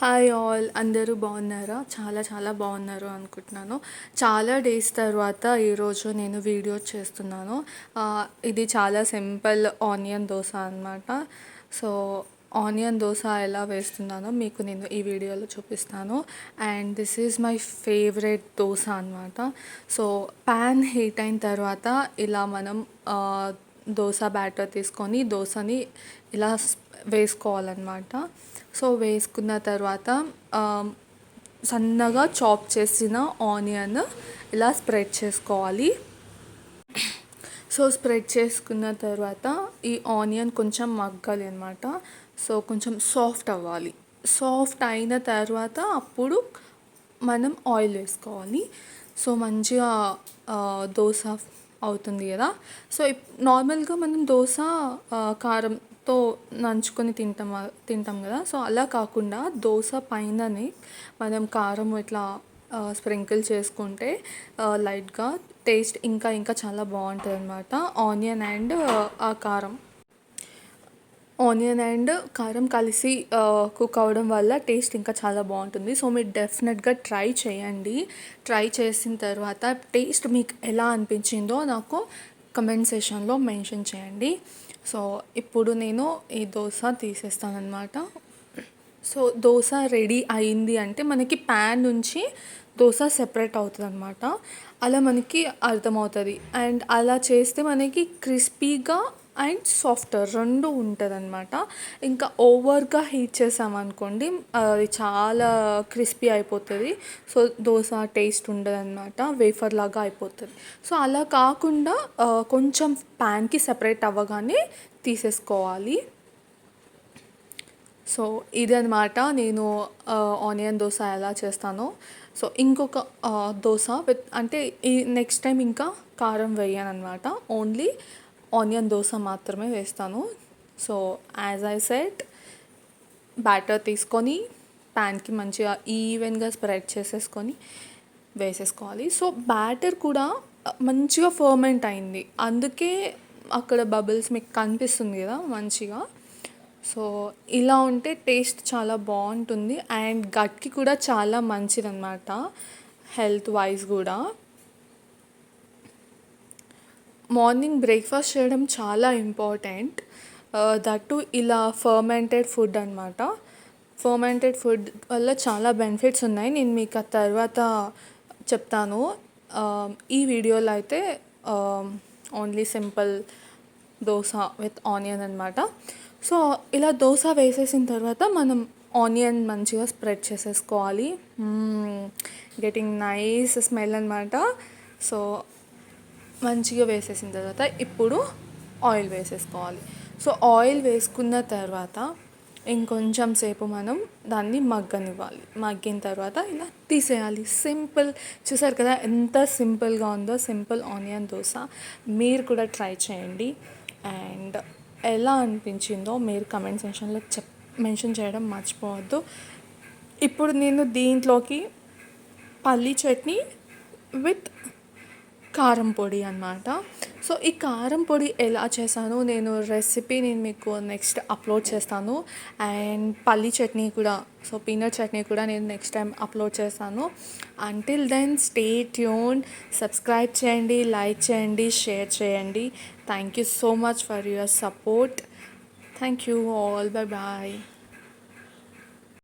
Hi all, అందరూ బాగున్నారా? చాలా చాలా బాగున్నారు అనుకుంటున్నాను. చాలా డేస్ తర్వాత ఈరోజు నేను వీడియో చేస్తున్నాను. ఇది చాలా సింపుల్ ఆనియన్ దోశ అనమాట. సో ఆనియన్ దోశ ఎలా వేస్తున్నానో మీకు నేను ఈ వీడియోలో చూపిస్తాను. And this is my favourite dosa అనమాట. సో ప్యాన్ హీట్ అయిన తర్వాత ఇలా మనం దోశ బ్యాటర్ తీసుకొని దోశని ఇలా వేసుకోవాలన్నమాట. సో వేసుకున్న తర్వాత సన్నగా చాప్ చేసిన ఆనియన్ ఇలా స్ప్రెడ్ చేసుకోవాలి. సో స్ప్రెడ్ చేసుకున్న తర్వాత ఈ ఆనియన్ కొంచెం మగ్గాలి అనమాట. సో కొంచెం సాఫ్ట్ అవ్వాలి. సాఫ్ట్ అయిన తర్వాత అప్పుడు మనం ఆయిల్ వేసుకోవాలి. సో మంచిగా దోశ అవుతుంది కదా. సో నార్మల్గా మనం దోశ కారంతో నంచుకొని తింటాం కదా. సో అలా కాకుండా దోశ పైననే మనం కారం ఇట్లా స్ప్రింకిల్ చేసుకుంటే లైట్గా టేస్ట్ ఇంకా చాలా బాగుంటుంది అనమాట. ఆనియన్ అండ్ కారం కలిసి కుక్ అవ్వడం వల్ల టేస్ట్ ఇంకా చాలా బాగుంటుంది. సో మీరు డెఫినెట్గా ట్రై చేయండి. ట్రై చేసిన తర్వాత టేస్ట్ మీకు ఎలా అనిపించిందో నాకు కమెంట్ సెషన్లో మెన్షన్ చేయండి. సో ఇప్పుడు నేను ఈ దోశ తీసేస్తాను అనమాట. సో దోశ రెడీ అయింది అంటే మనకి ప్యాన్ నుంచి దోశ సెపరేట్ అవుతుంది అనమాట. అలా మనకి అర్థమవుతుంది. అండ్ అలా చేస్తే మనకి క్రిస్పీగా అండ్ సాఫ్ట్గా రెండు ఉంటుంది అనమాట. ఇంకా ఓవర్గా హీట్ చేసామనుకోండి అది చాలా క్రిస్పీ అయిపోతుంది. సో దోశ టేస్ట్ ఉండదు అనమాట, వేఫర్ లాగా అయిపోతుంది. సో అలా కాకుండా కొంచెం ప్యాన్కి సెపరేట్ అవ్వగానే తీసేసుకోవాలి. సో ఇది అనమాట నేను ఆనియన్ దోశ ఎలా చేస్తానో. సో ఇంకొక దోశ అంటే ఈ నెక్స్ట్ టైం ఇంకా కారం వేయను అనమాట, ఓన్లీ ఆనియన్ దోశ మాత్రమే వేస్తాను. So as I said batter తీసుకొని ప్యాన్కి మంచిగా ఈవెన్గా స్ప్రెడ్ చేసేసుకొని వేసేసుకోవాలి. సో బ్యాటర్ కూడా మంచిగా ఫర్మెంట్ అయింది, అందుకే అక్కడ బబుల్స్ మీకు కనిపిస్తుంది కదా మంచిగా. సో ఇలా ఉంటే టేస్ట్ చాలా బాగుంటుంది అండ్ గట్కి కూడా చాలా మంచిదన్నమాట, హెల్త్ వైజ్ కూడా. మార్నింగ్ బ్రేక్ఫాస్ట్ చేయడం చాలా ఇంపార్టెంట్, దట్టు ఇలా ఫర్మెంటెడ్ ఫుడ్ అనమాట. ఫర్మెంటెడ్ ఫుడ్ వల్ల చాలా బెనిఫిట్స్ ఉన్నాయి, నేను మీకు ఆ తర్వాత చెప్తాను. ఈ వీడియోలో అయితే only simple dosa with onion అనమాట. సో ఇలా దోశ వేసేసిన తర్వాత మనం ఆనియన్ మంచిగా స్ప్రెడ్ చేసేసుకోవాలి. గెటింగ్ నైస్ స్మెల్ అనమాట. సో మంచిగా వేసేసిన తర్వాత ఇప్పుడు ఆయిల్ వేసేసుకోవాలి. సో ఆయిల్ వేసుకున్న తర్వాత ఇంకొంచెం సేపు మనం దాన్ని మగ్గనివ్వాలి. మగ్గిన తర్వాత ఇలా తీసేయాలి. సింపుల్, చూసారు కదా ఎంత సింపుల్గా ఉందో సింపుల్ ఆనియన్ దోశ. మీరు కూడా ట్రై చేయండి అండ్ ఎలా అనిపించిందో మీరు కమెంట్ సెక్షన్లో మెన్షన్ చేయడం మర్చిపోవద్దు. ఇప్పుడు నేను దీంట్లోకి పల్లీ చట్నీ విత్ కారం పొడి అన్నమాట. సో ఈ కారం పొడి ఎలా చేశానో నేను మీకు నెక్స్ట్ అప్లోడ్ చేస్తాను. అండ్ పల్లీ చట్నీ కూడా, సో పీనట్ చట్నీ కూడా నేను నెక్స్ట్ టైం అప్లోడ్ చేస్తాను. Until then stay tuned. Subscribe చేయండి, లైక్ చేయండి, షేర్ చేయండి. Thank you so much for your support. Thank you all. Bye bye.